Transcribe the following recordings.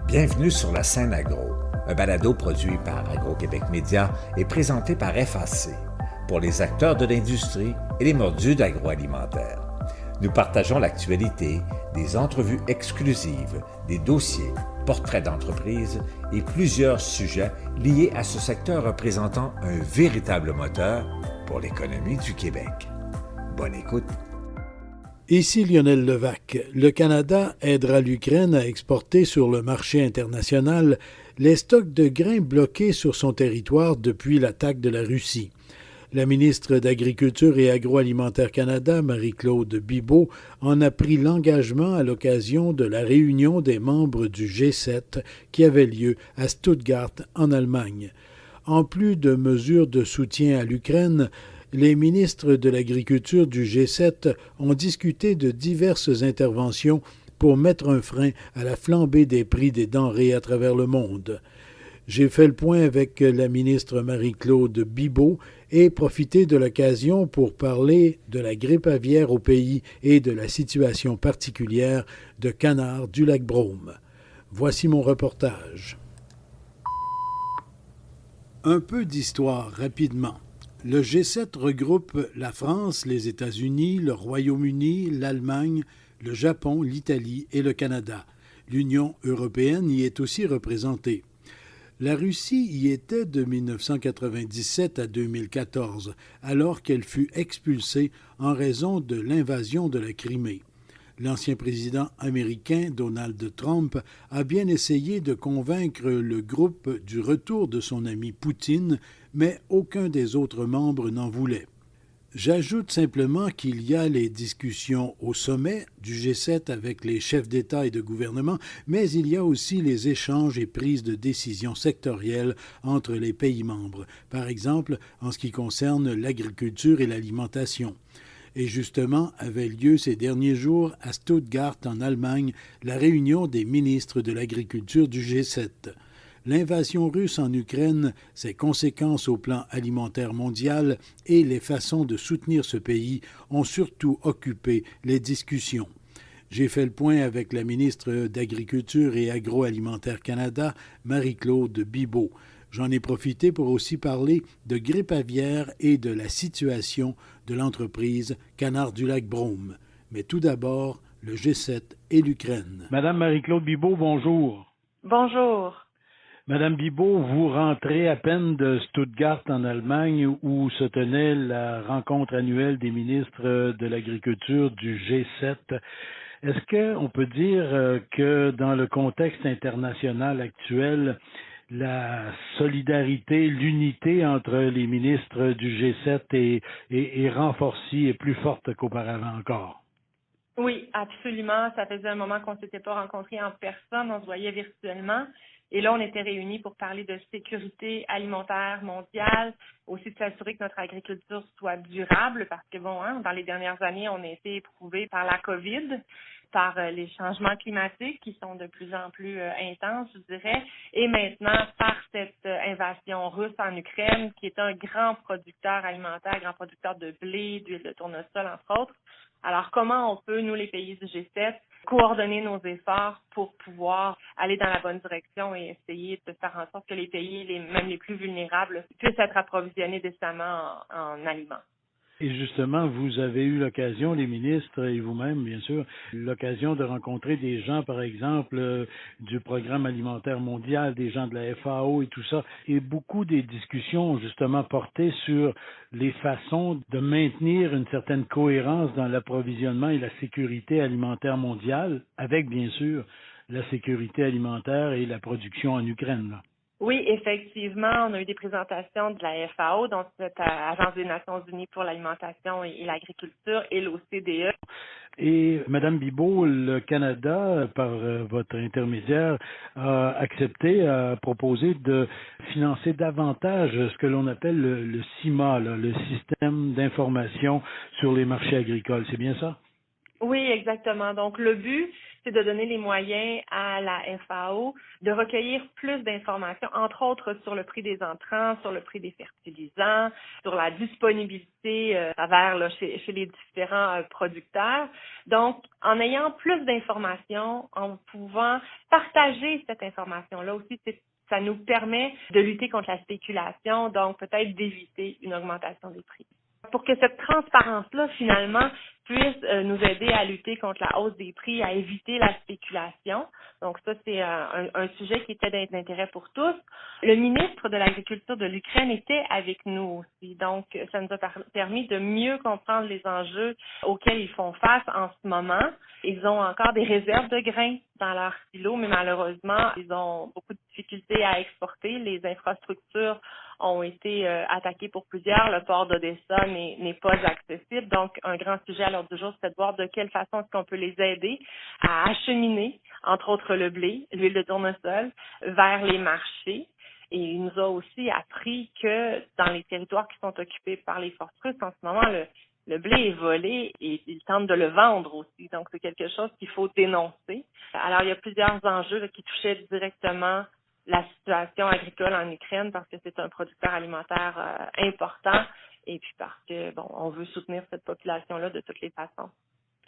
Bienvenue sur la scène agro, un balado produit par Agro-Québec Média et présenté par FAC, pour les acteurs de l'industrie et les mordus d'agroalimentaire. Nous partageons l'actualité, des entrevues exclusives, des dossiers, portraits d'entreprises et plusieurs sujets liés à ce secteur représentant un véritable moteur pour l'économie du Québec. Bonne écoute. Ici Lionel Levac. Le Canada aidera l'Ukraine à exporter sur le marché international les stocks de grains bloqués sur son territoire depuis l'attaque de la Russie. La ministre d'Agriculture et Agroalimentaire Canada, Marie-Claude Bibeau, en a pris l'engagement à l'occasion de la réunion des membres du G7 qui avait lieu à Stuttgart, en Allemagne. En plus de mesures de soutien à l'Ukraine, les ministres de l'Agriculture du G7 ont discuté de diverses interventions pour mettre un frein à la flambée des prix des denrées à travers le monde. J'ai fait le point avec la ministre Marie-Claude Bibeau et profité de l'occasion pour parler de la grippe aviaire au pays et de la situation particulière de Canard du Lac-Brome. Voici mon reportage. Un peu d'histoire rapidement. Le G7 regroupe la France, les États-Unis, le Royaume-Uni, l'Allemagne, le Japon, l'Italie et le Canada. L'Union européenne y est aussi représentée. La Russie y était de 1997 à 2014, alors qu'elle fut expulsée en raison de l'invasion de la Crimée. L'ancien président américain Donald Trump a bien essayé de convaincre le groupe du retour de son ami Poutine, mais aucun des autres membres n'en voulait. J'ajoute simplement qu'il y a les discussions au sommet du G7 avec les chefs d'État et de gouvernement, mais il y a aussi les échanges et prises de décisions sectorielles entre les pays membres, par exemple en ce qui concerne l'agriculture et l'alimentation. Et justement, avait lieu ces derniers jours à Stuttgart, en Allemagne, la réunion des ministres de l'agriculture du G7. L'invasion russe en Ukraine, ses conséquences au plan alimentaire mondial et les façons de soutenir ce pays ont surtout occupé les discussions. J'ai fait le point avec la ministre d'Agriculture et Agroalimentaire Canada, Marie-Claude Bibeau. J'en ai profité pour aussi parler de grippe aviaire et de la situation de l'entreprise Canard du Lac-Brome. Mais tout d'abord, le G7 et l'Ukraine. Madame Marie-Claude Bibeau, bonjour. Bonjour. Madame Bibeau, vous rentrez à peine de Stuttgart en Allemagne où se tenait la rencontre annuelle des ministres de l'Agriculture du G7. Est-ce qu'on peut dire que dans le contexte international actuel, la solidarité, l'unité entre les ministres du G7 est renforcée et plus forte qu'auparavant encore? Oui, absolument. Ça faisait un moment qu'on ne s'était pas rencontrés en personne, on se voyait virtuellement. Et là, on était réunis pour parler de sécurité alimentaire mondiale, aussi de s'assurer que notre agriculture soit durable, parce que dans les dernières années, on a été éprouvés par la COVID, par les changements climatiques qui sont de plus en plus intenses, je dirais, et maintenant par cette invasion russe en Ukraine, qui est un grand producteur alimentaire, grand producteur de blé, d'huile de tournesol, entre autres. Alors, comment on peut, nous, les pays du G7, coordonner nos efforts pour pouvoir aller dans la bonne direction et essayer de faire en sorte que les pays, même les plus vulnérables, puissent être approvisionnés décemment en aliments. Et justement, vous avez eu l'occasion, les ministres et vous-même, bien sûr, l'occasion de rencontrer des gens, par exemple, du Programme alimentaire mondial, des gens de la FAO et tout ça. Et beaucoup des discussions ont justement porté sur les façons de maintenir une certaine cohérence dans l'approvisionnement et la sécurité alimentaire mondiale, avec, bien sûr, la sécurité alimentaire et la production en Ukraine, là. Oui, effectivement, on a eu des présentations de la FAO, donc cette Agence des Nations Unies pour l'alimentation et l'agriculture, et l'OCDE. Et Madame Bibeau, le Canada, par votre intermédiaire, a accepté, a proposé de financer davantage ce que l'on appelle le CIMA, le système d'information sur les marchés agricoles. C'est bien ça? Oui, exactement. Donc, le but, c'est de donner les moyens à la FAO de recueillir plus d'informations, entre autres sur le prix des entrants, sur le prix des fertilisants, sur la disponibilité à travers chez les différents producteurs. Donc, en ayant plus d'informations, en pouvant partager cette information-là aussi, ça nous permet de lutter contre la spéculation, donc peut-être d'éviter une augmentation des prix. Pour que cette transparence-là, finalement, puisse nous aider à lutter contre la hausse des prix, à éviter la spéculation. Donc ça, c'est un sujet qui était d'intérêt pour tous. Le ministre de l'Agriculture de l'Ukraine était avec nous aussi. Donc, ça nous a permis de mieux comprendre les enjeux auxquels ils font face en ce moment. Ils ont encore des réserves de grains dans leur silo, mais malheureusement, ils ont beaucoup de difficultés à exporter. Les infrastructures ont été attaquées pour plusieurs. Le port d'Odessa n'est pas accessible. Donc, un grand sujet à l'ordre du jour, c'est de voir de quelle façon est-ce qu'on peut les aider à acheminer, entre autres le blé, l'huile de tournesol, vers les marchés. Et il nous a aussi appris que dans les territoires qui sont occupés par les forces russes, en ce moment, le blé est volé et ils tentent de le vendre aussi. Donc, c'est quelque chose qu'il faut dénoncer. Alors, il y a plusieurs enjeux là, qui touchaient directement la situation agricole en Ukraine parce que c'est un producteur alimentaire important et puis parce que, on veut soutenir cette population-là de toutes les façons.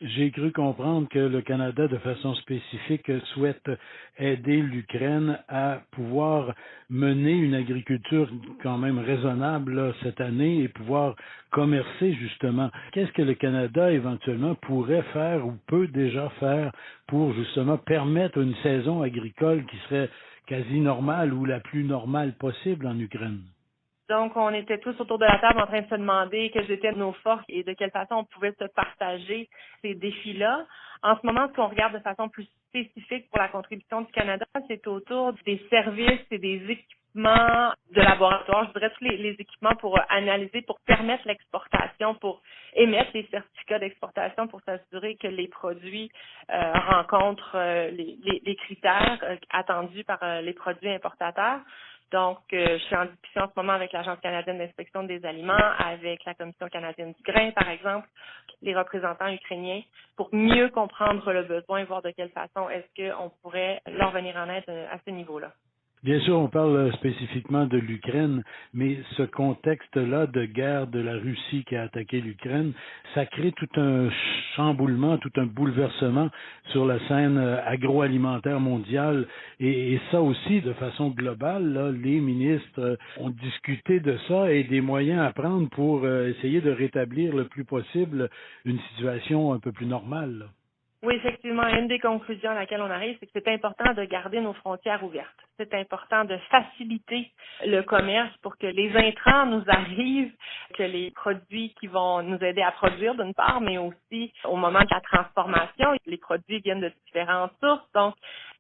J'ai cru comprendre que le Canada, de façon spécifique, souhaite aider l'Ukraine à pouvoir mener une agriculture quand même raisonnable là, cette année et pouvoir commercer justement. Qu'est-ce que le Canada éventuellement pourrait faire ou peut déjà faire pour justement permettre une saison agricole qui serait quasi normale ou la plus normale possible en Ukraine? Donc, on était tous autour de la table en train de se demander quelles étaient nos forces et de quelle façon on pouvait se partager ces défis-là. En ce moment, ce qu'on regarde de façon plus spécifique pour la contribution du Canada, c'est autour des services et des équipements de laboratoire. Je dirais tous les équipements pour analyser, pour permettre l'exportation, pour émettre les certificats d'exportation, pour s'assurer que les produits rencontrent les critères attendus par les produits importateurs. Donc, je suis en discussion en ce moment avec l'Agence canadienne d'inspection des aliments, avec la Commission canadienne du grain, par exemple, les représentants ukrainiens, pour mieux comprendre le besoin et voir de quelle façon est-ce qu'on pourrait leur venir en aide à ce niveau-là. Bien sûr, on parle spécifiquement de l'Ukraine, mais ce contexte-là de guerre de la Russie qui a attaqué l'Ukraine, ça crée tout un chamboulement, tout un bouleversement sur la scène agroalimentaire mondiale. Et ça aussi, de façon globale, là, les ministres ont discuté de ça et des moyens à prendre pour essayer de rétablir le plus possible une situation un peu plus normale, là. Oui, effectivement, une des conclusions à laquelle on arrive, c'est que c'est important de garder nos frontières ouvertes. C'est important de faciliter le commerce pour que les intrants nous arrivent, que les produits qui vont nous aider à produire d'une part, mais aussi au moment de la transformation, les produits viennent de différentes sources. Donc,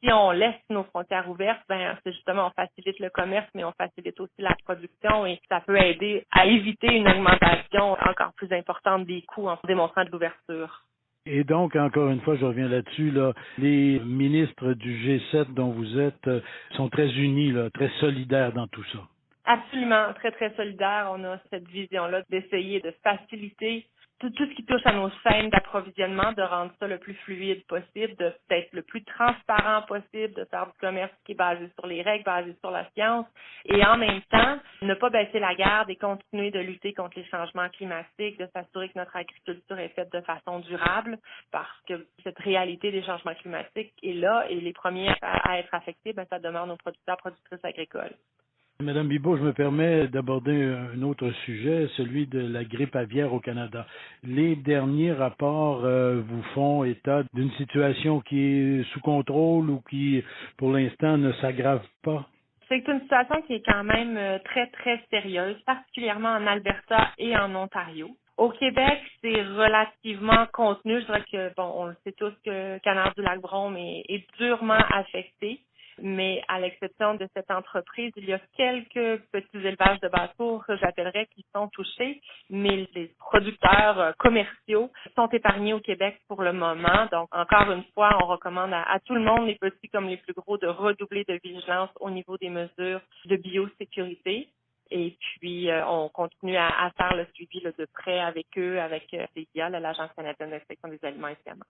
si on laisse nos frontières ouvertes, c'est justement on facilite le commerce, mais on facilite aussi la production et ça peut aider à éviter une augmentation encore plus importante des coûts en démontrant de l'ouverture. Et donc, encore une fois, je reviens là-dessus, là, les ministres du G7 dont vous êtes sont très unis, là, très solidaires dans tout ça. Absolument, très, très solidaires. On a cette vision-là d'essayer de faciliter tout ce qui touche à nos chaînes d'approvisionnement, de rendre ça le plus fluide possible, d'être le plus transparent possible, de faire du commerce qui est basé sur les règles, basé sur la science, et en même temps, ne pas baisser la garde et continuer de lutter contre les changements climatiques, de s'assurer que notre agriculture est faite de façon durable, parce que cette réalité des changements climatiques est là, et les premiers à être affectés, ça demeure nos producteurs, productrices agricoles. Madame Bibeau, je me permets d'aborder un autre sujet, celui de la grippe aviaire au Canada. Les derniers rapports vous font état d'une situation qui est sous contrôle ou qui, pour l'instant, ne s'aggrave pas? C'est une situation qui est quand même très, très sérieuse, particulièrement en Alberta et en Ontario. Au Québec, c'est relativement contenu. Je dirais que, on le sait tous que le canal du Lac-Brome est durement affecté. Mais à l'exception de cette entreprise, il y a quelques petits élevages de basse-cour que j'appellerais qui sont touchés, mais les producteurs commerciaux sont épargnés au Québec pour le moment. Donc, encore une fois, on recommande à tout le monde, les petits comme les plus gros, de redoubler de vigilance au niveau des mesures de biosécurité. Et puis, on continue à faire le suivi là, de près avec eux, avec l'EIA, l'Agence canadienne d'inspection des aliments également.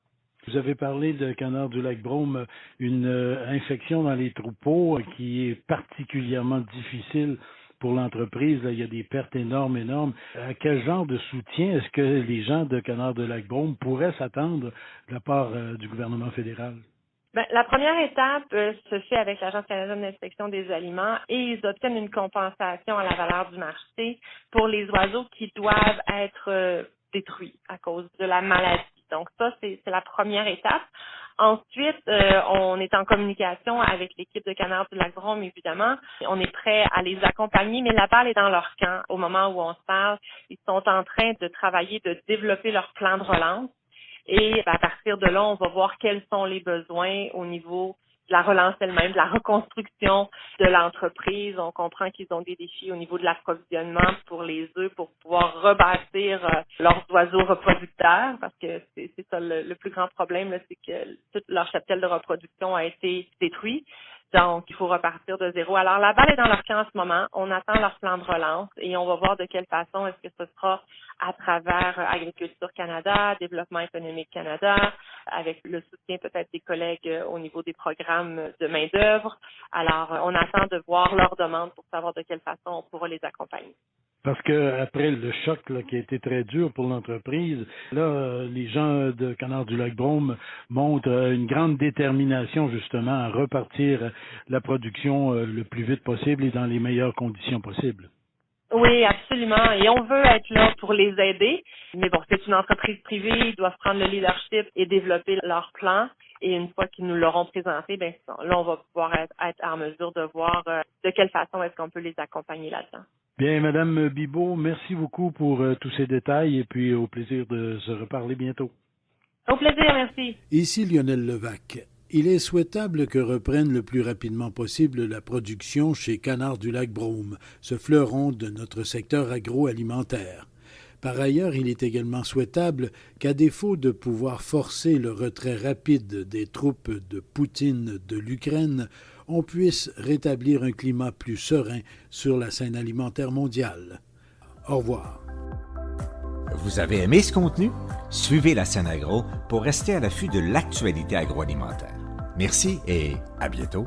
Vous avez parlé de canard du Lac-Brome, une infection dans les troupeaux qui est particulièrement difficile pour l'entreprise. Là, il y a des pertes énormes. À quel genre de soutien est-ce que les gens de canard du Lac-Brome pourraient s'attendre de la part du gouvernement fédéral? La première étape se fait avec l'Agence canadienne d'inspection des aliments et ils obtiennent une compensation à la valeur du marché pour les oiseaux qui doivent être détruits à cause de la maladie. Donc ça, c'est la première étape. Ensuite, on est en communication avec l'équipe de Canards du Lac-Brome, évidemment. On est prêt à les accompagner, mais la balle est dans leur camp. Au moment où on se parle, ils sont en train de travailler, de développer leur plan de relance. Et à partir de là, on va voir quels sont les besoins au niveau de la relance elle-même, de la reconstruction de l'entreprise. On comprend qu'ils ont des défis au niveau de l'approvisionnement pour les œufs, pour pouvoir rebâtir leurs oiseaux reproducteurs, parce que c'est ça le plus grand problème, là, c'est que toute leur cheptel de reproduction a été détruit. Donc, il faut repartir de zéro. Alors, la balle est dans leur camp en ce moment. On attend leur plan de relance et on va voir de quelle façon est-ce que ce sera à travers Agriculture Canada, Développement économique Canada, avec le soutien peut-être des collègues au niveau des programmes de main-d'œuvre. Alors, on attend de voir leurs demandes pour savoir de quelle façon on pourra les accompagner. Parce que après le choc là, qui a été très dur pour l'entreprise, là, les gens de Canards du Lac-Brome montrent une grande détermination justement à repartir la production le plus vite possible et dans les meilleures conditions possibles. Oui, absolument. Et on veut être là pour les aider. Mais bon, c'est une entreprise privée, ils doivent prendre le leadership et développer leur plan. Et une fois qu'ils nous l'auront présenté, ben là, on va pouvoir être en mesure de voir de quelle façon est-ce qu'on peut les accompagner là-dedans. Bien, Madame Bibeau, merci beaucoup pour tous ces détails et puis au plaisir de se reparler bientôt. Au plaisir, merci. Ici Lionel Levac. Il est souhaitable que reprenne le plus rapidement possible la production chez Canards du Lac-Brome, ce fleuron de notre secteur agroalimentaire. Par ailleurs, il est également souhaitable qu'à défaut de pouvoir forcer le retrait rapide des troupes de Poutine de l'Ukraine, on puisse rétablir un climat plus serein sur la scène alimentaire mondiale. Au revoir. Vous avez aimé ce contenu? Suivez la scène agro pour rester à l'affût de l'actualité agroalimentaire. Merci et à bientôt.